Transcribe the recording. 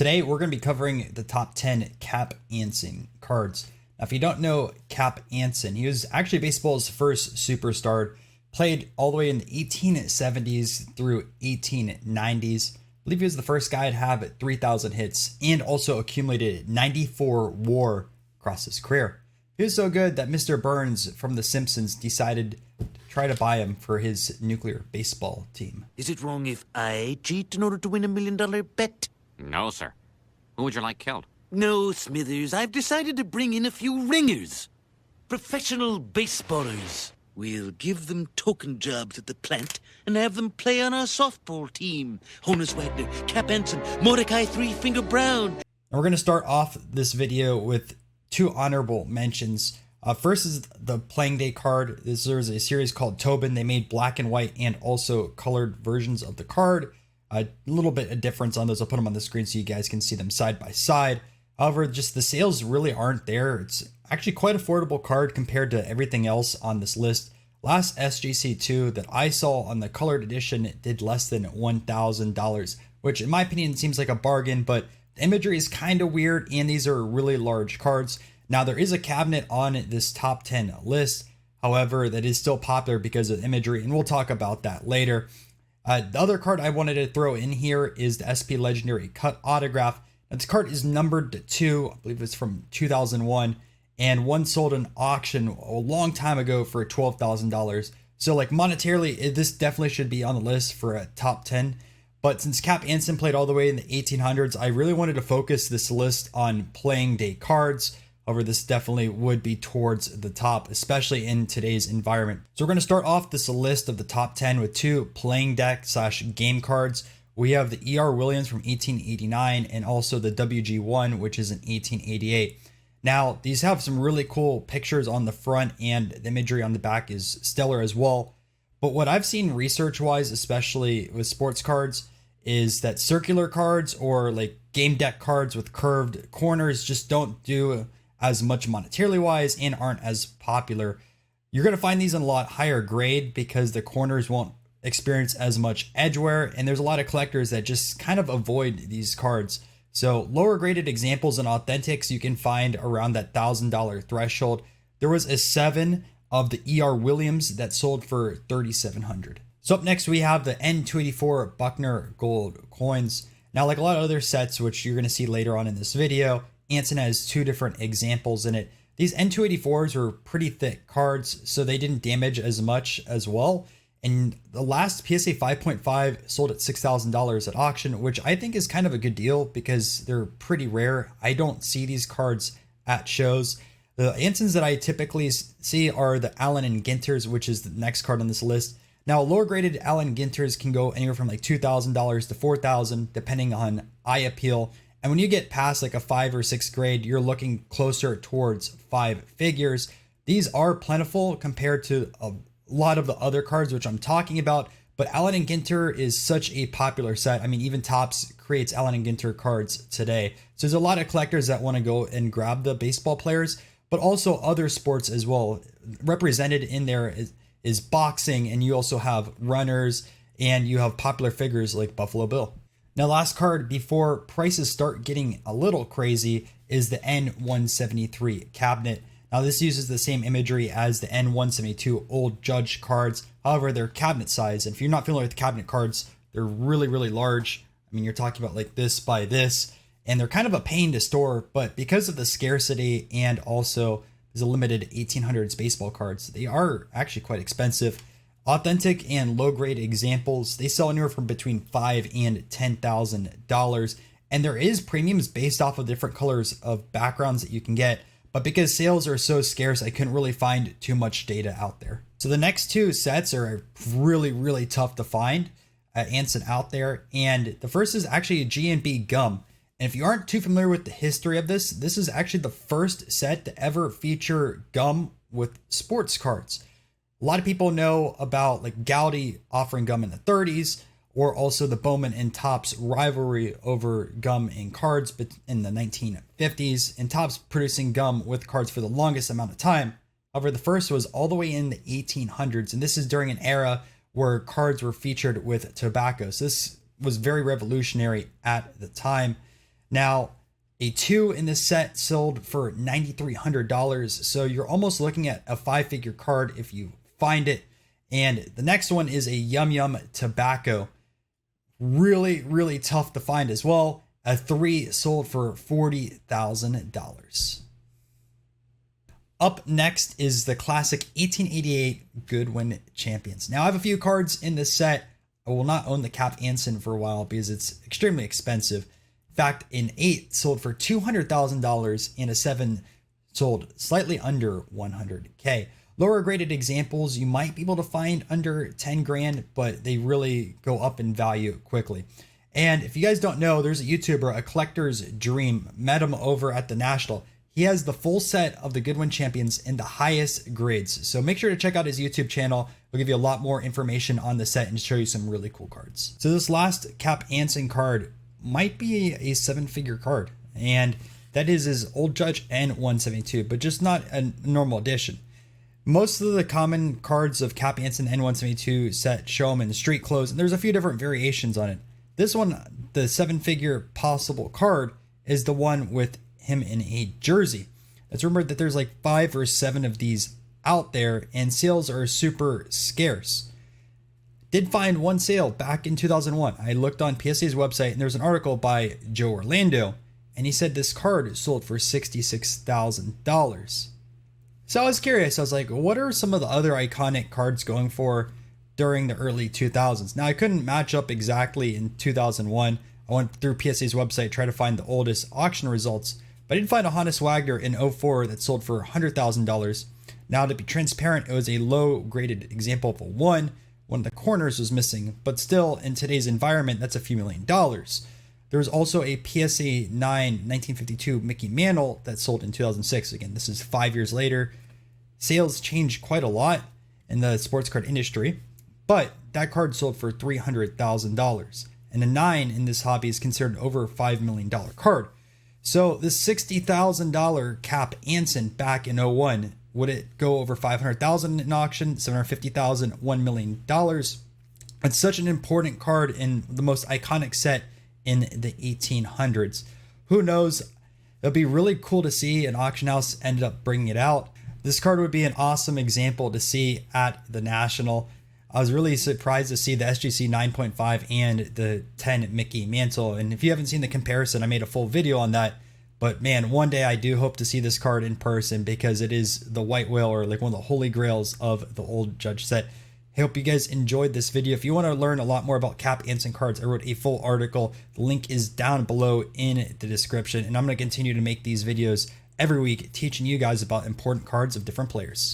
Today, we're going to be covering the top 10 Cap Anson cards. Now, if you don't know Cap Anson, he was actually baseball's first superstar, played all the way in the 1870s through 1890s. I believe he was the first guy to have 3,000 hits and also accumulated 94 WAR across his career. He was so good that Mr. Burns from The Simpsons decided to try to buy him for his nuclear baseball team. Is it wrong if I cheat in order to win $1 million bet? No, sir. Who would you like killed? No, Smithers. I've decided to bring in a few ringers. Professional baseballers. We'll give them token jobs at the plant and have them play on our softball team. Honus Wagner, Cap Anson, Mordecai Three Finger Brown. And we're going to start off this video with two honorable mentions. First is the playing day card. There's a series called Tobin. They made black and white and also colored versions of the card. A little bit of difference on those. I'll put them on the screen so you guys can see them side by side. However, just the sales really aren't there. It's actually quite affordable card compared to everything else on this list. Last SGC2 that I saw on the colored edition did less than $1,000, which in my opinion seems like a bargain, but the imagery is kind of weird and these are really large cards. Now there is a cabinet on this top 10 list. However, that is still popular because of imagery, and we'll talk about that later. The other card I wanted to throw in here is the SP Legendary Cut Autograph. Now, this card is numbered 2, I believe it's from 2001, and one sold in auction a long time ago for $12,000. So like monetarily, this definitely should be on the list for a top 10. But since Cap Anson played all the way in the 1800s, I really wanted to focus this list on playing day cards. However, this definitely would be towards the top, especially in today's environment. So we're going to start off this list of the top 10 with two playing deck / game cards. We have the E.R. Williams from 1889 and also the WG1, which is in 1888. Now, these have some really cool pictures on the front and the imagery on the back is stellar as well. But what I've seen research-wise, especially with sports cards, is that circular cards or like game deck cards with curved corners just don't do as much monetarily wise and aren't as popular. You're going to find these in a lot higher grade because the corners won't experience as much edge wear, and there's a lot of collectors that just kind of avoid these cards. So lower graded examples and authentics you can find around that $1,000 threshold. There was a 7 of the E.R. Williams that sold for $3,700. So up next we have the N284 Buckner gold coins. Now, like a lot of other sets, which you're going to see later on in this video, Anson has two different examples in it. These N284s were pretty thick cards, so they didn't damage as much as well. And the last PSA 5.5 sold at $6,000 at auction, which I think is kind of a good deal because they're pretty rare. I don't see these cards at shows. The Ansons that I typically see are the Allen and Ginters, which is the next card on this list. Now, lower graded Allen Ginters can go anywhere from like $2,000 to $4,000, depending on eye appeal. And when you get past like a 5 or 6 grade, you're looking closer towards 5 figures. These are plentiful compared to a lot of the other cards, which I'm talking about. But Allen and Ginter is such a popular set. I mean, even Topps creates Allen and Ginter cards today. So there's a lot of collectors that want to go and grab the baseball players, but also other sports as well. Represented in there is boxing, and you also have runners, and you have popular figures like Buffalo Bill. Now, last card before prices start getting a little crazy is the N173 cabinet. Now, this uses the same imagery as the N172 old Judge cards. However, they're cabinet size. And if you're not familiar with cabinet cards, they're really, really large. I mean, you're talking about like this by this, and they're kind of a pain to store. But because of the scarcity and also there's a limited 1800s baseball cards, they are actually quite expensive. Authentic and low grade examples, they sell anywhere from between $5,000 and $10,000. And there is premiums based off of different colors of backgrounds that you can get. But because sales are so scarce, I couldn't really find too much data out there. So the next two sets are really, really tough to find at Anson out there. And the first is actually a G&B gum. And if you aren't too familiar with the history of this, this is actually the first set to ever feature gum with sports cards. A lot of people know about like Gaudy offering gum in the 30s, or also the Bowman and Topps rivalry over gum and cards in the 1950s, and Topps producing gum with cards for the longest amount of time. However, the first was all the way in the 1800s, and this is during an era where cards were featured with tobacco. So this was very revolutionary at the time. Now, a 2 in this set sold for $9,300. So you're almost looking at a 5-figure card if you find it. And the next one is a Yum Yum Tobacco. Really, really tough to find as well. A 3 sold for $40,000. Up next is the classic 1888 Goodwin Champions. Now I have a few cards in this set. I will not own the Cap Anson for a while because it's extremely expensive. In fact, an 8 sold for $200,000 and a 7 sold slightly under $100K. Lower graded examples you might be able to find under 10 grand, but they really go up in value quickly. And if you guys don't know, there's a YouTuber, A Collector's Dream, met him over at the National. He has the full set of the Goodwin Champions in the highest grades. So make sure to check out his YouTube channel. We'll give you a lot more information on the set and show you some really cool cards. So this last Cap Anson card might be a 7-figure card. And that is his Old Judge N172, but just not a normal edition. Most of the common cards of Cap Anson N172 set show him in street clothes, and there's a few different variations on it. This one, the 7-figure possible card, is the one with him in a jersey. It's rumored that there's like 5 or 7 of these out there, and sales are super scarce. Did find one sale back in 2001. I looked on PSA's website, and there's an article by Joe Orlando, and he said this card sold for $66,000. So I was curious. I was like, what are some of the other iconic cards going for during the early 2000s? Now, I couldn't match up exactly in 2001. I went through PSA's website, tried to find the oldest auction results, but I did find a Honus Wagner in 04 that sold for $100,000. Now, to be transparent, it was a low-graded example of a 1. One of the corners was missing, but still, in today's environment, that's a few $1,000,000. There was also a PSA 9 1952 Mickey Mantle that sold in 2006. Again, this is 5 years later. Sales changed quite a lot in the sports card industry, but that card sold for $300,000. And a 9 in this hobby is considered over $5 million card. So this $60,000 Cap Anson back in 01, would it go over $500,000 in auction, $750,000, $1 million? It's such an important card in the most iconic set in the 1800s. Who knows? It'll be really cool to see an auction house ended up bringing it out. This card would be an awesome example to see at the National. I was really surprised to see the SGC 9.5 and the 10 Mickey Mantle. And if you haven't seen the comparison, I made a full video on that. But man, one day I do hope to see this card in person because it is the white whale, or like one of the holy grails of the Old Judge set. I hope you guys enjoyed this video. If you want to learn a lot more about Cap Anson cards, I wrote a full article. The link is down below in the description. And I'm going to continue to make these videos every week teaching you guys about important cards of different players.